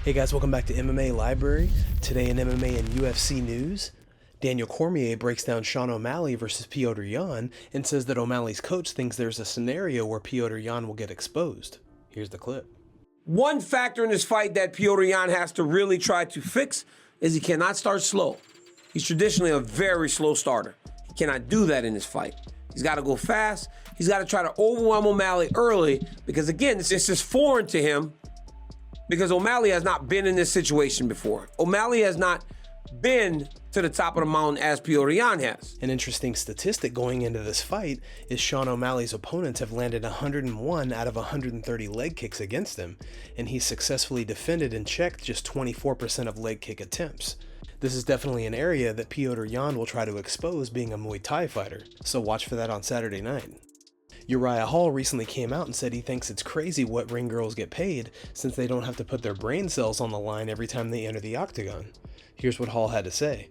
Hey guys, welcome back to MMA Library. Today in MMA and UFC news, Daniel Cormier breaks down Sean O'Malley versus Petr Yan and says that O'Malley's coach thinks there's a scenario where Petr Yan will get exposed. Here's the clip. One factor in this fight that Petr Yan has to really try to fix is he cannot start slow. He's traditionally a very slow starter. He cannot do that in this fight. He's got to go fast. He's got to try to overwhelm O'Malley early because, again, this is foreign to him because O'Malley has not been in this situation before. O'Malley has not been to the top of the mountain as Petr Yan has. An interesting statistic going into this fight is Sean O'Malley's opponents have landed 101 out of 130 leg kicks against him, and he's successfully defended and checked just 24% of leg kick attempts. This is definitely an area that Petr Yan will try to expose being a Muay Thai fighter, so watch for that on Saturday night. Uriah Hall recently came out and said he thinks it's crazy what ring girls get paid since they don't have to put their brain cells on the line every time they enter the octagon. Here's what Hall had to say.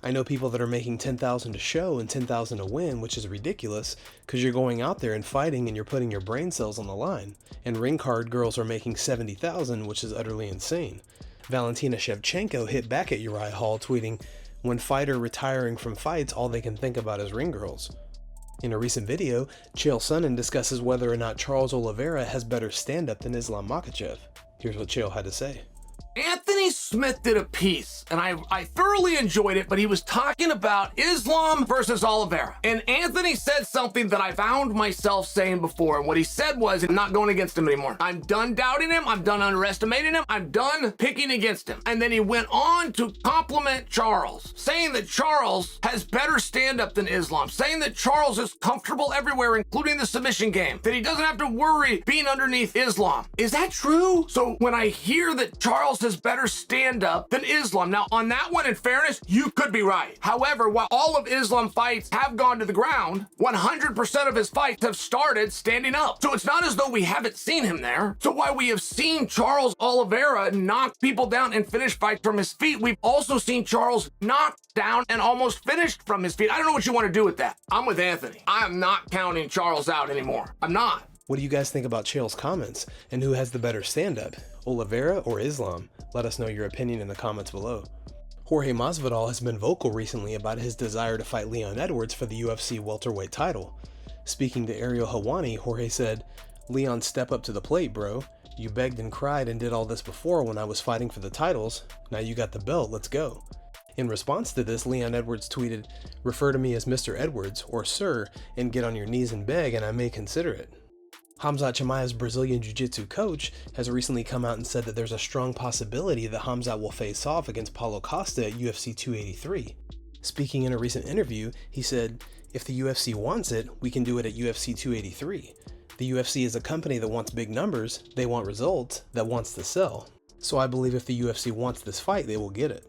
I know people that are making $10,000 to show and $10,000 to win, which is ridiculous because you're going out there and fighting and you're putting your brain cells on the line. And ring card girls are making $70,000, which is utterly insane. Valentina Shevchenko hit back at Uriah Hall tweeting, when fighter retiring from fights, all they can think about is ring girls. In a recent video, Chael Sonnen discusses whether or not Charles Oliveira has better stand-up than Islam Makhachev. Here's what Chael had to say. Anthony Smith did a piece, and I thoroughly enjoyed it, but he was talking about Islam versus Oliveira. And Anthony said something that I found myself saying before, and what he said was, I'm not going against him anymore. I'm done doubting him, I'm done underestimating him, I'm done picking against him. And then he went on to compliment Charles, saying that Charles has better stand-up than Islam, saying that Charles is comfortable everywhere, including the submission game, that he doesn't have to worry being underneath Islam. Is that true? So when I hear that Charles has better stand-up than Islam. Now, on that one, in fairness, you could be right. However, while all of Islam fights have gone to the ground, 100% of his fights have started standing up. So it's not as though we haven't seen him there. So while we have seen Charles Oliveira knock people down and finish fights from his feet, we've also seen Charles knocked down and almost finished from his feet. I don't know what you want to do with that. I'm with Anthony. I am not counting Charles out anymore. I'm not. What do you guys think about Chael's comments, and who has the better stand-up, Oliveira or Islam? Let us know your opinion in the comments below. Jorge Masvidal has been vocal recently about his desire to fight Leon Edwards for the UFC welterweight title. Speaking to Ariel Helwani, Jorge said, Leon, step up to the plate, bro. You begged and cried and did all this before when I was fighting for the titles. Now you got the belt, let's go. In response to this, Leon Edwards tweeted, refer to me as Mr. Edwards or Sir and get on your knees and beg and I may consider it. Khamzat Chimaev's Brazilian Jiu-Jitsu coach has recently come out and said that there's a strong possibility that Khamzat will face off against Paulo Costa at UFC 283. Speaking in a recent interview, he said, if the UFC wants it, we can do it at UFC 283. The UFC is a company that wants big numbers, they want results, that wants to sell. So I believe if the UFC wants this fight, they will get it.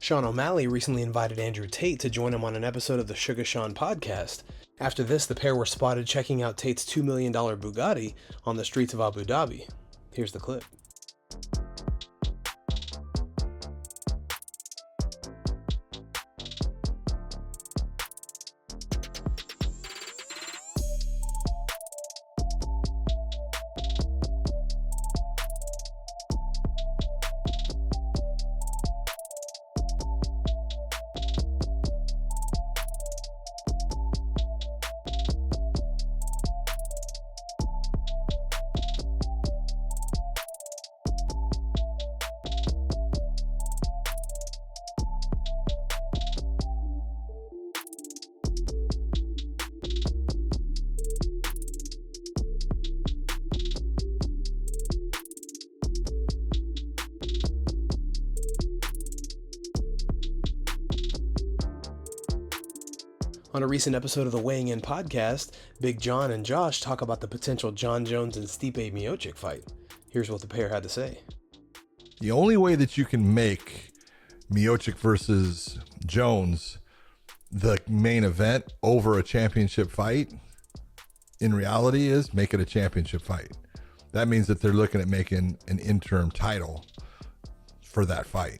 Sean O'Malley recently invited Andrew Tate to join him on an episode of the Sugar Sean podcast. After this, the pair were spotted checking out Tate's $2 million Bugatti on the streets of Abu Dhabi. Here's the clip. On a recent episode of the Weighing In podcast, Big John and Josh talk about the potential Jon Jones and Stipe Miocic fight. Here's what the pair had to say. The only way that you can make Miocic versus Jones the main event over a championship fight, in reality, is make it a championship fight. That means that they're looking at making an interim title for that fight.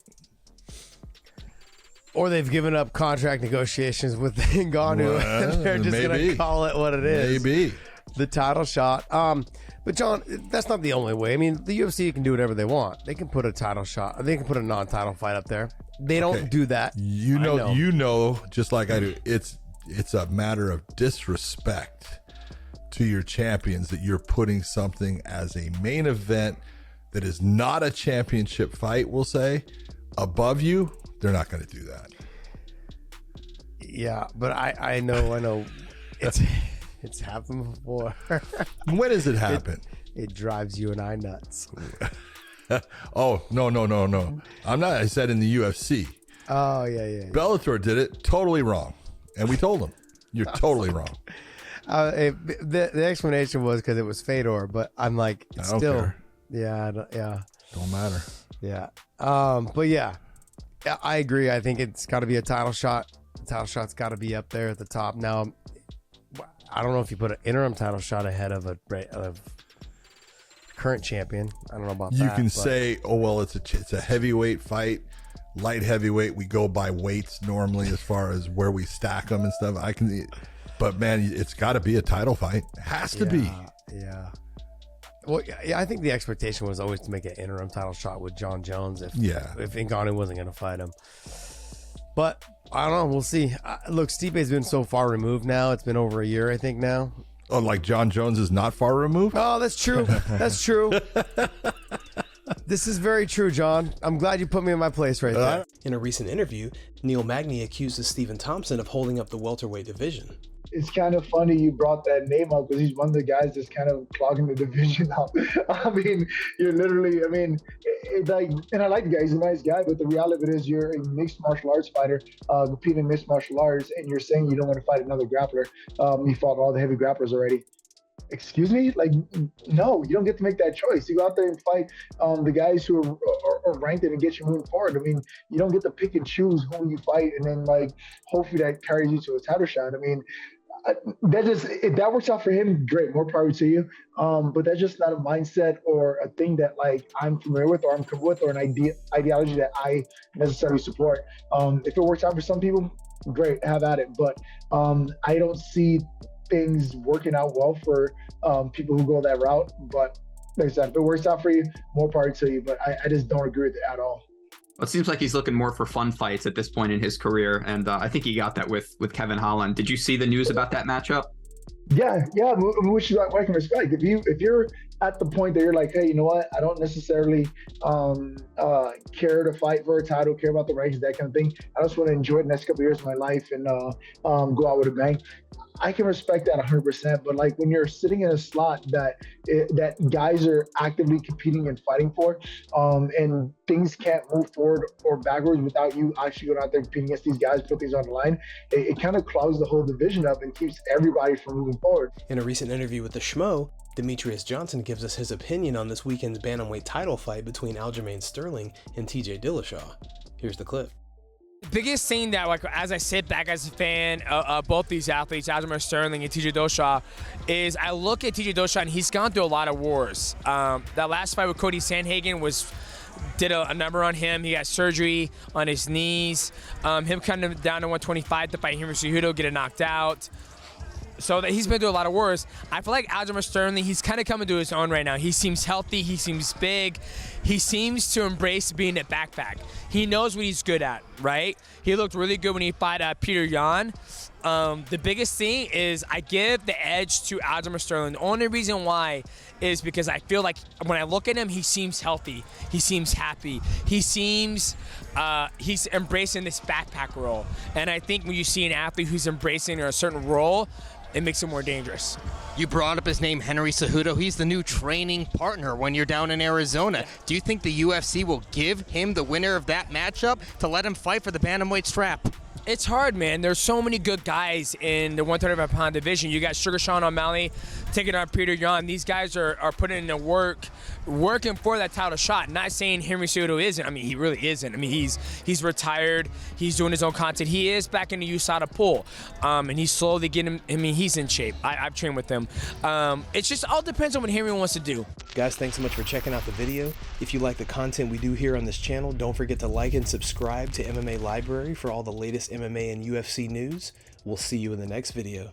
Or they've given up contract negotiations with Ngannou and they're just going to call it what it is. Maybe. the title shot. But John, that's not the only way. I mean, the UFC can do whatever they want. They can put a title shot. They can put a non-title fight up there. They don't do that. You know, just like I do, it's a matter of disrespect to your champions that you're putting something as a main event that is not a championship fight, we'll say, above you. They're not going to do that. Yeah, but I know. It's happened before. When does it happen? It drives you and I nuts. Oh, no. I'm not. I said in the UFC. Oh, yeah. Bellator did it totally wrong. And we told them, you're totally wrong. The explanation was because it was Fedor, but I'm like, it's I don't still. care. Yeah. Don't matter. Yeah. But yeah, I agree. I think it's got to be a title shot. The title shot's got to be up there at the top. Now, I don't know if you put an interim title shot ahead of a current champion. I don't know about that. You can say, oh, well, it's a heavyweight fight, light heavyweight. We go by weights normally as far as where we stack them and stuff. But man, it's got to be a title fight. It has to be. Yeah. Well, yeah, I think the expectation was always to make an interim title shot with John Jones if Ngannou wasn't going to fight him. But I don't know. We'll see. Look, Stipe's been so far removed now. It's been over a year, I think, now. Oh, like John Jones is not far removed? Oh, that's true. That's true. This is very true, John. I'm glad you put me in my place right there. In a recent interview, Neil Magny accuses Stephen Thompson of holding up the welterweight division. It's kind of funny you brought that name up because he's one of the guys that's kind of clogging the division up. I mean, you're literally, and I like the guy, he's a nice guy, but the reality of it is you're a mixed martial arts fighter, competing in mixed martial arts, and you're saying you don't want to fight another grappler. You fought all the heavy grapplers already. Excuse me? Like, no, you don't get to make that choice. You go out there and fight the guys who are ranked and get you moving forward. I mean, you don't get to pick and choose who you fight and then, like, hopefully that carries you to a title shot. I mean, if that works out for him, great, more power to you. But that's just not a mindset or a thing that, like, I'm familiar with or I'm comfortable with or an ideology that I necessarily support. If it works out for some people, great, have at it. But I don't see things working out well for people who go that route. But like I said, if it works out for you, more power to you. But I just don't agree with it at all. It seems like he's looking more for fun fights at this point in his career, and I think he got that with Kevin Holland. Did you see the news about that matchup? Yeah, which is what I can respect. If you're at the point that you're like, hey, you know what? I don't necessarily care to fight for a title, care about the rankings, that kind of thing. I just want to enjoy the next couple of years of my life and go out with a bang. I can respect that 100%, but like when you're sitting in a slot that guys are actively competing and fighting for, and things can't move forward or backwards without you actually going out there competing against these guys, put things on the line, it kind of clogs the whole division up and keeps everybody from moving forward. In a recent interview with the Schmo, Demetris Johnson gives us his opinion on this weekend's bantamweight title fight between Aljamain Sterling and TJ Dillashaw. Here's the clip. Biggest thing that, like, as I sit back as a fan of both these athletes, Aljamain Sterling and TJ Dillashaw, is I look at TJ Dillashaw and he's gone through a lot of wars. That last fight with Cody Sandhagen did a number on him. He got surgery on his knees. Him coming down to 125 to fight Henry Cejudo, get knocked out. So that he's been through a lot of wars. I feel like Aljamain Sterling, he's kind of coming to his own right now. He seems healthy. He seems big. He seems to embrace being a backpack. He knows what he's good at, right? He looked really good when he fought Petr Yan. The biggest thing is I give the edge to Aljamain Sterling. The only reason why is because I feel like when I look at him, he seems healthy. He seems happy. He seems he's embracing this backpack role. And I think when you see an athlete who's embracing a certain role, it makes him more dangerous. You brought up his name, Henry Cejudo. He's the new training partner when you're down in Arizona. Do you think the UFC will give him the winner of that matchup to let him fight for the bantamweight strap? It's hard, man. There's so many good guys in the 135-pound division. You got Sugar Sean O'Malley taking on Petr Yan. These guys are putting in the work, working for that title shot. Not saying Henry Cejudo isn't. I mean, he really isn't. I mean, he's retired. He's doing his own content. He is back in the USADA pool, and he's slowly getting. I mean, he's in shape. I've trained with him. It just all depends on what Henry wants to do. Guys, thanks so much for checking out the video. If you like the content we do here on this channel, don't forget to like and subscribe to MMA Library for all the latest MMA and UFC news. We'll see you in the next video.